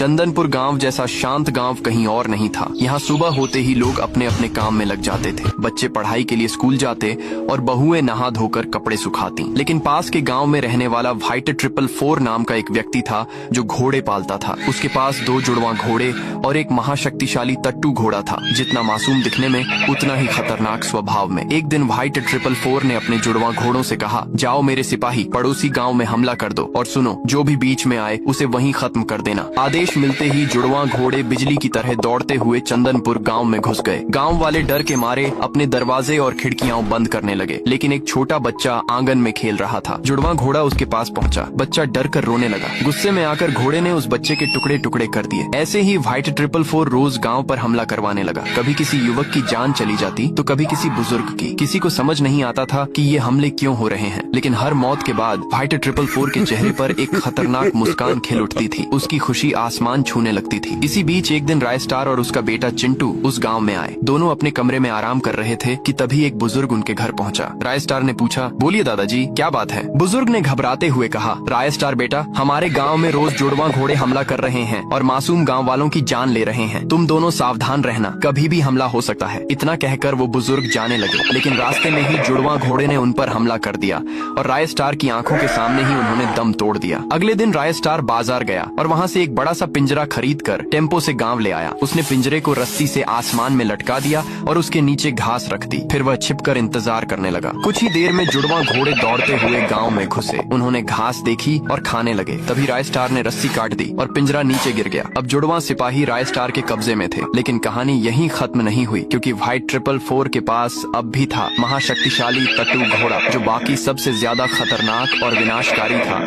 चंदनपुर गांव जैसा शांत गांव कहीं और नहीं था। यहाँ सुबह होते ही लोग अपने अपने काम में लग जाते थे। बच्चे पढ़ाई के लिए स्कूल जाते और बहुएं नहा धोकर कपड़े सुखाती। लेकिन पास के गांव में रहने वाला व्हाइट 444 नाम का एक व्यक्ति था जो घोड़े पालता था। उसके पास 2 जुड़वा घोड़े और एक महाशक्तिशाली तट्टू घोड़ा था। जितना मासूम दिखने में उतना ही खतरनाक स्वभाव में। एक दिन व्हाइट 444 ने अपने जुड़वा घोड़ों से कहा, जाओ मेरे सिपाही, पड़ोसी गांव में हमला कर दो और सुनो, जो भी बीच में आए उसे वहीं खत्म कर देना। आदेश मिलते ही जुड़वा घोड़े बिजली की तरह दौड़ते हुए चंदनपुर गांव में घुस गए। गांव वाले डर के मारे अपने दरवाजे और खिड़कियां बंद करने लगे। लेकिन एक छोटा बच्चा आंगन में खेल रहा था। जुड़वा घोड़ा उसके पास पहुंचा। बच्चा डर कर रोने लगा। गुस्से में आकर घोड़े ने उस बच्चे के टुकड़े टुकड़े कर दिए। ऐसे ही व्हाइट 444 रोज गांव पर हमला करवाने लगा। कभी किसी युवक की जान चली जाती तो कभी किसी बुजुर्ग की। किसी को समझ नहीं आता था कि ये हमले क्यों हो रहे हैं। लेकिन हर मौत के बाद व्हाइट 444 के चेहरे पर एक खतरनाक मुस्कान खिल उठती थी। उसकी खुशी आसमान छूने लगती थी। इसी बीच एक दिन रायस्टार और उसका बेटा चिंटू उस गांव में आए। दोनों अपने कमरे में आराम कर रहे थे कि तभी एक बुजुर्ग उनके घर पहुंचा। रायस्टार ने पूछा, बोलिए दादाजी, क्या बात है? बुजुर्ग ने घबराते हुए कहा, रायस्टार बेटा, हमारे गांव में रोज जुड़वा घोड़े हमला कर रहे हैं और मासूम गांव वालों की जान ले रहे हैं। तुम दोनों सावधान रहना, कभी भी हमला हो सकता है। इतना कहकर वो बुजुर्ग जाने लगे। लेकिन रास्ते में ही जुड़वा घोड़े ने उन पर हमला कर दिया और रायस्टार की आंखों के सामने ही उन्होंने दम तोड़ दिया। अगले दिन रायस्टार बाजार गया और वहाँ से एक बड़ा सा पिंजरा खरीद कर टेम्पो से गांव ले आया। उसने पिंजरे को रस्सी से आसमान में लटका दिया और उसके नीचे घास रख दी। फिर वह छिपकर इंतजार करने लगा। कुछ ही देर में जुड़वा घोड़े दौड़ते हुए गांव में घुसे। उन्होंने घास देखी और खाने लगे। तभी रायस्टार ने रस्सी काट दी और पिंजरा नीचे गिर गया। अब जुड़वा सिपाही रायस्टार के कब्जे में थे। लेकिन कहानी यहीं खत्म नहीं हुई, क्योंकि व्हाइट 444 के पास अब भी था महाशक्तिशाली तट्टू घोड़ा, जो बाकी सबसे ज्यादा खतरनाक और विनाशकारी था।